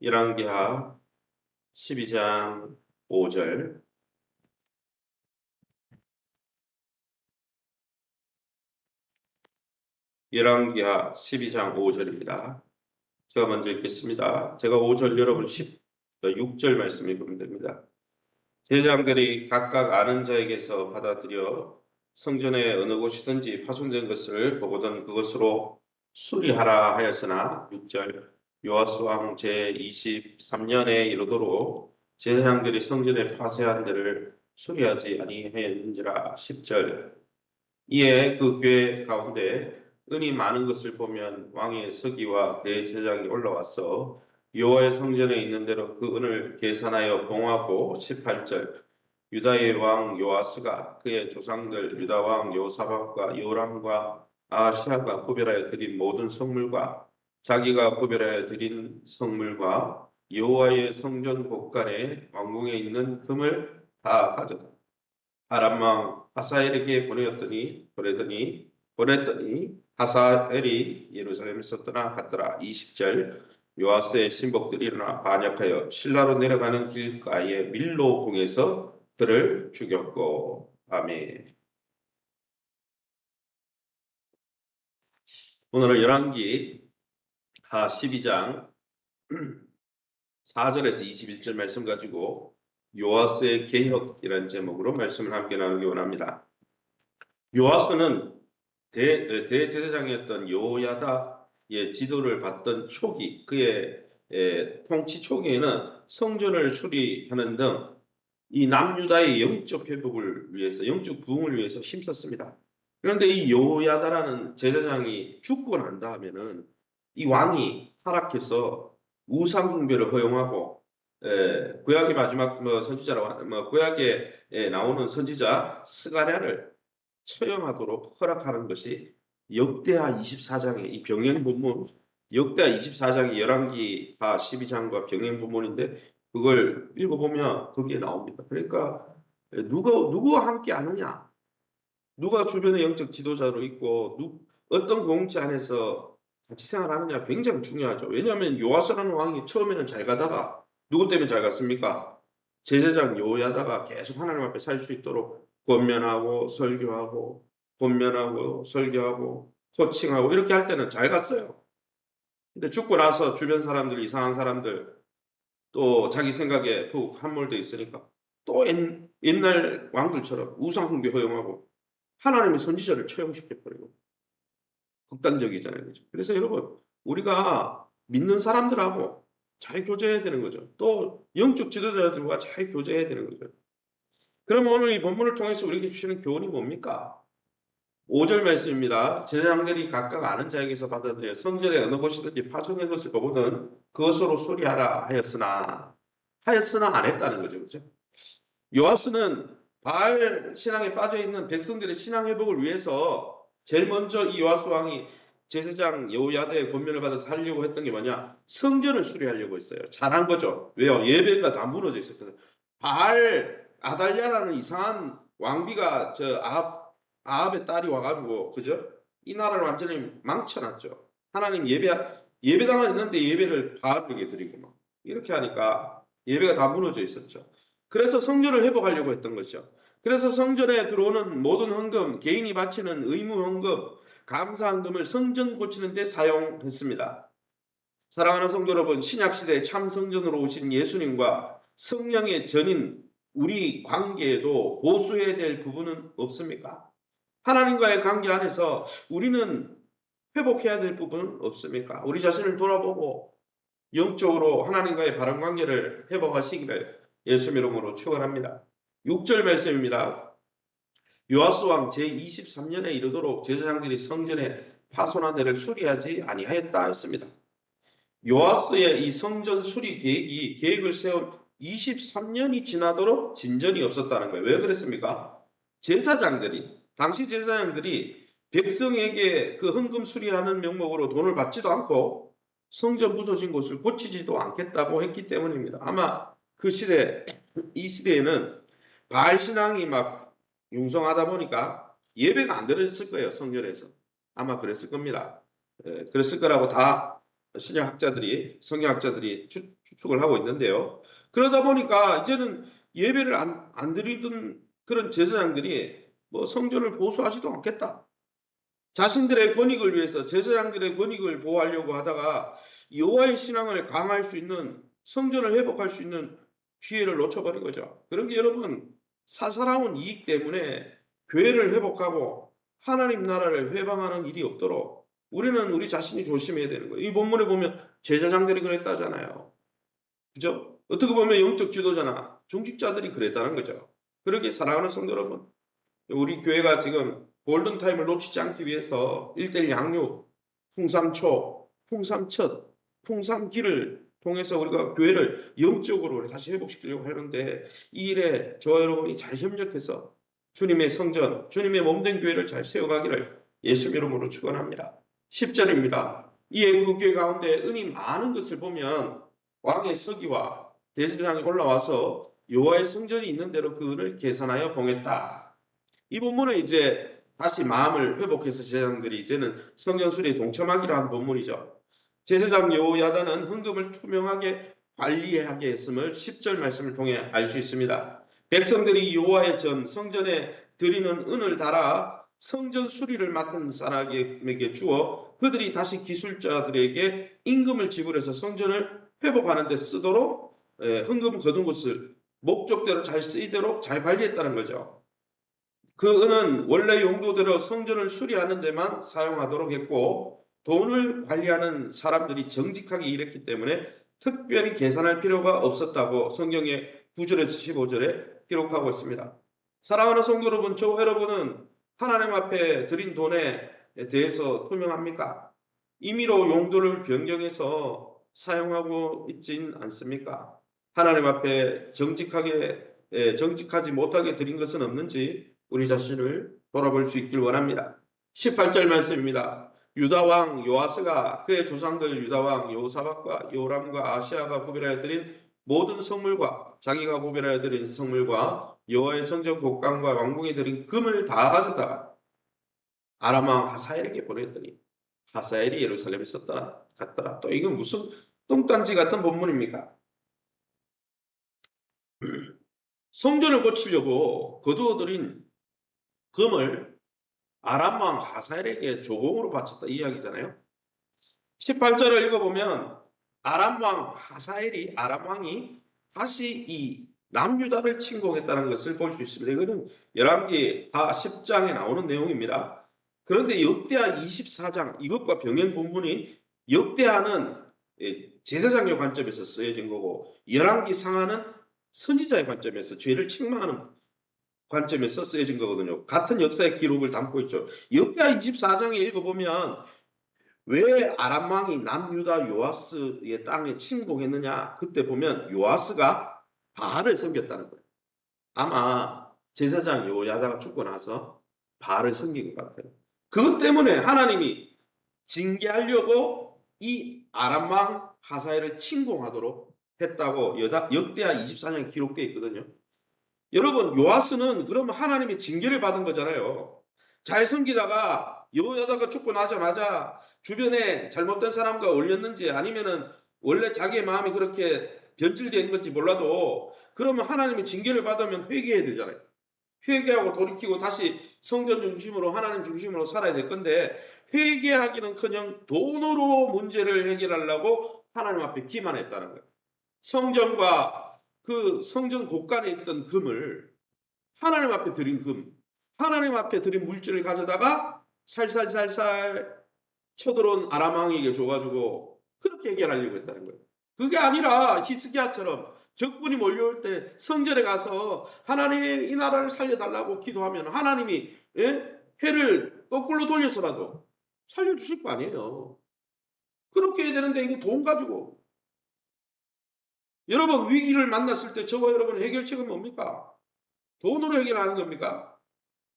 열왕기하 12장 5절. 열왕기하 12장 5절입니다. 제가 먼저 읽겠습니다. 제가 5절, 여러분 6절 말씀 읽으면 됩니다. 제사장들이 각각 아는 자에게서 받아들여 성전의 어느 곳이든지 파손된 것을 보거든 그것으로 수리하라 하였으나 6절 요아스 왕 제23년에 이르도록 제사장들이 성전에 파쇄한 데를 수리하지 아니하였는지라. 10절 이에 그 교회 가운데 은이 많은 것을 보면 왕의 서기와 대제사장이 올라와서 여호와의 성전에 있는 대로 그 은을 계산하여 봉하고. 18절 유다의 왕 요아스가 그의 조상들 유다 왕 요사박과 요람과 아하시아가 구별하여 드린 모든 성물과 자기가 구별하여 드린 성물과 여호와의 성전 곳간에 왕궁에 있는 금을 다 가져다 아람 왕 하사엘에게 보내더니 하사엘이 예루살렘에서 떠나갔더라. 20절 요아스의 신복들이 일어나 반역하여 신라로 내려가는 길가에 밀로 궁에서 그를 죽였고. 아멘. 오늘은 열왕기 하 12장 4절에서 21절 말씀 가지고 요아스의 개혁이라는 제목으로 말씀을 함께 나누기 원합니다. 요아스는 대제사장이었던 여호야다의 지도를 받던 초기, 그의 통치 초기에는 성전을 수리하는 등 이 남유다의 영적 회복을 위해서, 영적 부흥을 위해서 힘썼습니다. 그런데 이 여호야다라는 제사장이 죽고 난 다음에는 이 왕이 타락해서 우상 숭배를 허용하고, 구약의 마지막 선지자라고 구약에 나오는 선지자 스가랴를 처형하도록 허락하는 것이 역대하 24장의 이 병행 본문, 역대하 24장의 열왕기하 12장과 병행 본문인데 그걸 읽어보면 거기에 나옵니다. 그러니까 누구와 함께 하느냐, 누가 주변의 영적 지도자로 있고 어떤 공동체 안에서 같이 생활하느냐 굉장히 중요하죠. 왜냐하면 요아스라는 왕이 처음에는 잘 가다가 누구 때문에 잘 갔습니까? 제사장 여호야다가 계속 하나님 앞에 살 수 있도록 권면하고 설교하고 코칭하고 이렇게 할 때는 잘 갔어요. 근데 죽고 나서 주변 사람들, 이상한 사람들, 또 자기 생각에 푹 함몰돼 있으니까 또 옛날 왕들처럼 우상숭배 허용하고 하나님의 선지자를 처형시켜버리고 극단적이잖아요. 그죠? 그래서 여러분, 우리가 믿는 사람들하고 잘 교제해야 되는 거죠. 또 영적 지도자들과 잘 교제해야 되는 거죠. 그러면 오늘 이 본문을 통해서 우리에게 주시는 교훈이 뭡니까? 5절 말씀입니다. 제사장들이 각각 아는 자에게서 받아들여 성전의 어느 곳이든지 파손된 것을 보거든 그것으로 수리하라 하였으나 안 했다는 거죠. 그죠? 요아스는 바알 신앙에 빠져있는 백성들의 신앙 회복을 위해서 제일 먼저 이 요아스 왕이 제사장 여호야다의 권면을 받아서 하려고 했던 게 뭐냐? 성전을 수리하려고 했어요. 잘한 거죠. 왜요? 예배가 다 무너져 있었거든요. 바알 아달랴라는 이상한 왕비가 아합의 딸이 와가지고, 그죠? 이 나라를 완전히 망쳐놨죠. 하나님 예배당은 있는데 예배를 바알에게 드리고 막 이렇게 하니까 예배가 다 무너져 있었죠. 그래서 성전을 회복하려고 했던 거죠. 그래서 성전에 들어오는 모든 헌금, 개인이 바치는 의무 헌금, 감사 헌금을 성전 고치는 데 사용했습니다. 사랑하는 성도 여러분, 신약시대 참 성전으로 오신 예수님과 성령의 전인 우리 관계에도 보수해야 될 부분은 없습니까? 하나님과의 관계 안에서 우리는 회복해야 될 부분은 없습니까? 우리 자신을 돌아보고 영적으로 하나님과의 바른 관계를 회복하시기를 예수 이름으로 축원합니다. 6절 말씀입니다. 요아스 왕 제23년에 이르도록 제사장들이 성전에 파손한 데를 수리하지 아니하였다 했습니다. 요아스의 이 성전 수리 계획을 세운 23년이 지나도록 진전이 없었다는 거예요. 왜 그랬습니까? 당시 제사장들이 백성에게 그 헌금 수리하는 명목으로 돈을 받지도 않고 성전 부서진 곳을 고치지도 않겠다고 했기 때문입니다. 아마 이 시대에는 바알 신앙이 막 융성하다 보니까 예배가 안 드렸을 거예요. 성전에서. 아마 그랬을 겁니다. 그랬을 거라고 다 성경학자들이 축을 하고 있는데요. 그러다 보니까 이제는 예배를 안 드리던 그런 제사장들이 뭐 성전을 보수하지도 않겠다. 자신들의 권익을 위해서 제사장들의 권익을 보호하려고 하다가 여호와의 신앙을 강화할 수 있는 성전을 회복할 수 있는 기회를 놓쳐버린 거죠. 그런 게 여러분 사사로운 이익 때문에 교회를 회복하고 하나님 나라를 회방하는 일이 없도록 우리는 우리 자신이 조심해야 되는 거예요. 이 본문에 보면 제사장들이 그랬다잖아요. 그죠? 어떻게 보면 영적 지도자나 중직자들이 그랬다는 거죠. 그렇게 사랑하는 성도 여러분, 우리 교회가 지금 골든타임을 놓치지 않기 위해서 1대1 양육, 풍삼초, 풍삼첫, 풍삼기를 통해서 우리가 교회를 영적으로 다시 회복시키려고 하는데 이 일에 저와 여러분이 잘 협력해서 주님의 성전, 주님의 몸된 교회를 잘 세워가기를 예수 이름으로 축원합니다. 10절입니다. 이에 그 교회 가운데 은이 많은 것을 보면 왕의 서기와 대제사장이 올라와서 여호와의 성전이 있는 대로 그 은을 계산하여 봉했다. 이 본문은 이제 다시 마음을 회복해서 제사장들이 이제는 성전 수리에 동참하기로 한 본문이죠. 제사장 여호야다는 헌금을 투명하게 관리하게 했음을 10절 말씀을 통해 알 수 있습니다. 백성들이 여호와의 전 성전에 드리는 은을 달아 성전 수리를 맡은 사람에게 주어 그들이 다시 기술자들에게 임금을 지불해서 성전을 회복하는 데 쓰도록 헌금 거둔 것을 목적대로 잘 쓰이도록 잘 관리했다는 거죠. 그 은은 원래 용도대로 성전을 수리하는 데만 사용하도록 했고 돈을 관리하는 사람들이 정직하게 일했기 때문에 특별히 계산할 필요가 없었다고 성경의 9절에서 15절에 기록하고 있습니다. 사랑하는 성도 여러분, 저 여러분은 하나님 앞에 드린 돈에 대해서 투명합니까? 임의로 용도를 변경해서 사용하고 있진 않습니까? 하나님 앞에 정직하지 못하게 드린 것은 없는지 우리 자신을 돌아볼 수 있길 원합니다. 18절 말씀입니다. 유다왕 요아스가 그의 조상들 유다왕 여호사밧과 요람과 아시아가 구별하여 드린 모든 성물과 자기가 구별하여 드린 성물과 여호와의 성전 곡간과 왕궁에 드린 금을 다 가져다가 아람왕 하사엘에게 보냈더니 하사엘이 예루살렘에 갔더라. 또 이건 무슨 똥단지 같은 본문입니까? 성전을 고치려고 거두어들인 금을 아람왕 하사엘에게 조공으로 바쳤다 이 이야기잖아요. 18절을 읽어보면 아람왕 하사엘이 아람왕이 다시 이 남유다를 침공했다는 것을 볼 수 있습니다. 이거는 열왕기 10장에 나오는 내용입니다. 그런데 역대하 24장 이것과 병행 본문이 역대하는 제사장의 관점에서 쓰여진 거고 열왕기 상하는 선지자의 관점에서 죄를 책망하는 관점에서 쓰여진 거거든요. 같은 역사의 기록을 담고 있죠. 역대하 24장에 읽어보면 왜 아람 왕이 남유다 요아스의 땅에 침공했느냐? 그때 보면 요아스가 바알을 섬겼다는 거예요. 아마 제사장 요야다가 죽고 나서 바알을 섬긴 것 같아요. 그것 때문에 하나님이 징계하려고 이 아람 왕 하사엘을 침공하도록 했다고 역대하 24년 기록되어 있거든요. 여러분 요아스는 그러면 하나님의 징계를 받은 거잖아요. 잘 섬기다가 여호야다가 죽고 나자마자 주변에 잘못된 사람과 어울렸는지 아니면은 원래 자기의 마음이 그렇게 변질된 건지 몰라도 그러면 하나님의 징계를 받으면 회개해야 되잖아요. 회개하고 돌이키고 다시 성전 중심으로 하나님 중심으로 살아야 될 건데 회개하기는커녕 돈으로 문제를 해결하려고 하나님 앞에 기만했다는 거예요. 성전과 그 성전 곳간에 있던 금을 하나님 앞에 드린 금, 하나님 앞에 드린 물질을 가져다가 살살살살 쳐들어온 아람 왕에게 줘가지고 그렇게 해결하려고 했다는 거예요. 그게 아니라 히스기야처럼 적군이 몰려올 때 성전에 가서 하나님 이 나라를 살려달라고 기도하면 하나님이 해를 거꾸로 돌려서라도 살려주실 거 아니에요. 그렇게 해야 되는데 이거 돈 가지고 여러분 위기를 만났을 때 저와 여러분 해결책은 뭡니까? 돈으로 해결하는 겁니까?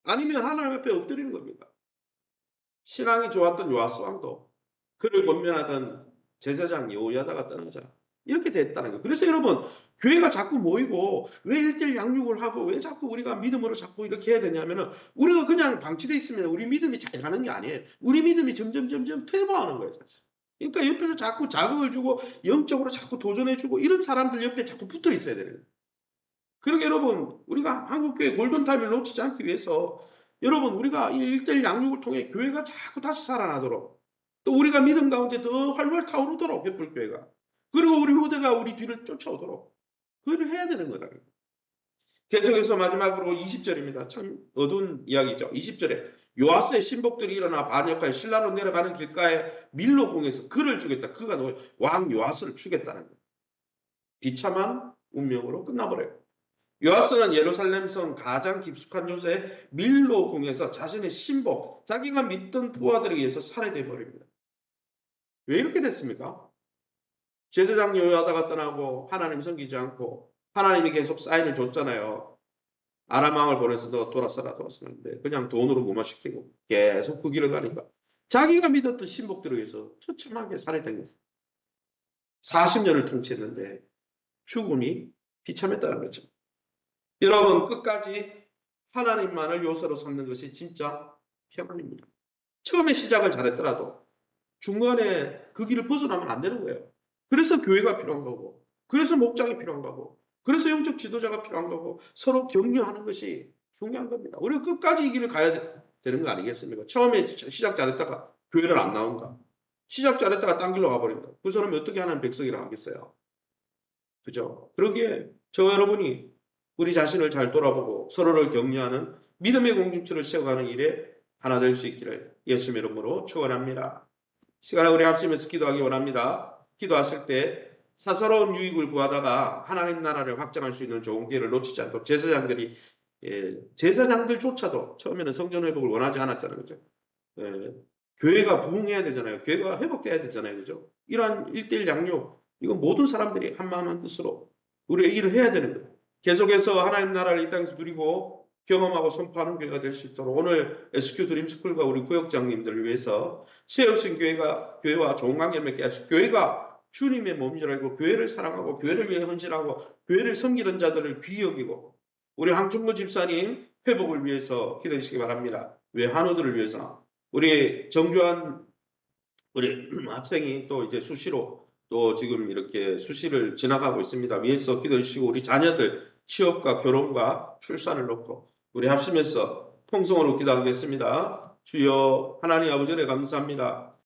아니면 하나님 앞에 엎드리는 겁니까? 신앙이 좋았던 요아스 왕도 그를 권면하던 제사장 여호야다가 떠나자 이렇게 됐다는 거예요. 그래서 여러분 교회가 자꾸 모이고 왜 1대1 양육을 하고 왜 자꾸 우리가 믿음으로 자꾸 이렇게 해야 되냐면은 우리가 그냥 방치돼 있으면 우리 믿음이 잘 가는 게 아니에요. 우리 믿음이 점점 퇴보하는 거예요. 사실. 그러니까 옆에서 자꾸 자극을 주고 영적으로 자꾸 도전해주고 이런 사람들 옆에 자꾸 붙어 있어야 되는 거예요. 그러게 여러분, 우리가 한국교회 골든타임을 놓치지 않기 위해서 여러분, 우리가 이 1대1 양육을 통해 교회가 자꾸 다시 살아나도록 또 우리가 믿음 가운데 더 활발 타오르도록 횃불교회가 그리고 우리 후대가 우리 뒤를 쫓아오도록 그걸 해야 되는 거다. 계속해서 마지막으로 20절입니다. 참 어두운 이야기죠. 20절에 요아스의 신복들이 일어나 반역하여 신라로 내려가는 길가에 밀로궁에서 그를 죽였다. 그가 왕 요아스를 죽였다는 거예요. 비참한 운명으로 끝나버려요. 요아스는 예루살렘 성 가장 깊숙한 요새 밀로궁에서 자신의 신복, 자기가 믿던 부하들에 의해서 살해돼 버립니다. 왜 이렇게 됐습니까? 제사장 요야다가 떠나고 하나님 섬기지 않고 하나님이 계속 사인을 줬잖아요. 아람 왕을 보내서 너 돌아서라 돌아서는데 그냥 돈으로 무마시키고 계속 그 길을 가니까 자기가 믿었던 신복들에 의해서 처참하게 살해된 거예요. 40년을 통치했는데 죽음이 비참했다는 거죠. 여러분 끝까지 하나님만을 요새로 삼는 것이 진짜 평안입니다. 처음에 시작을 잘했더라도 중간에 그 길을 벗어나면 안 되는 거예요. 그래서 교회가 필요한 거고 그래서 목장이 필요한 거고 그래서 영적 지도자가 필요한 거고 서로 격려하는 것이 중요한 겁니다. 우리가 끝까지 이 길을 가야 되는 거 아니겠습니까? 처음에 시작 잘했다가 교회를 안 나온다. 시작 잘했다가 딴 길로 가버린다. 그 사람이 어떻게 하나님 백성이라 하겠어요? 그죠? 그러기에 저와 여러분이 우리 자신을 잘 돌아보고 서로를 격려하는 믿음의 공동체를 세워가는 일에 하나 될 수 있기를 예수님의 이름으로 축원합니다. 시간에 우리 합심해서 기도하기 원합니다. 기도하실 때 사사로운 유익을 구하다가 하나님 나라를 확장할 수 있는 좋은 기회를 놓치지 않도록 제사장들조차도 처음에는 성전 회복을 원하지 않았잖아요. 그죠? 예, 교회가 부흥해야 되잖아요. 교회가 회복돼야 되잖아요. 그죠? 이러한 1대1 양육, 이건 모든 사람들이 한마음 한뜻으로 우리가 이 일을 해야 되는 거예요. 계속해서 하나님 나라를 이 땅에서 누리고 경험하고 선포하는 교회가 될 수 있도록 오늘 SQ 드림스쿨과 우리 구역장님들을 위해서 세우신 교회와 좋은 관계를 맺게 하시고 교회가 주님의 몸인 줄 알고 교회를 사랑하고 교회를 위해 헌신하고 교회를 섬기는 자들을 귀히 여기고 우리 황충구 집사님 회복을 위해서 기도해 주시기 바랍니다. 왜 한우들을 위해서 우리 정주환 우리 학생이 또 이제 수시로 또 지금 이렇게 수시를 지나가고 있습니다. 위에서 기도해 주시고 우리 자녀들 취업과 결혼과 출산을 놓고 우리 합심해서 통성으로 기도하겠습니다. 주여 하나님 아버지 감사합니다.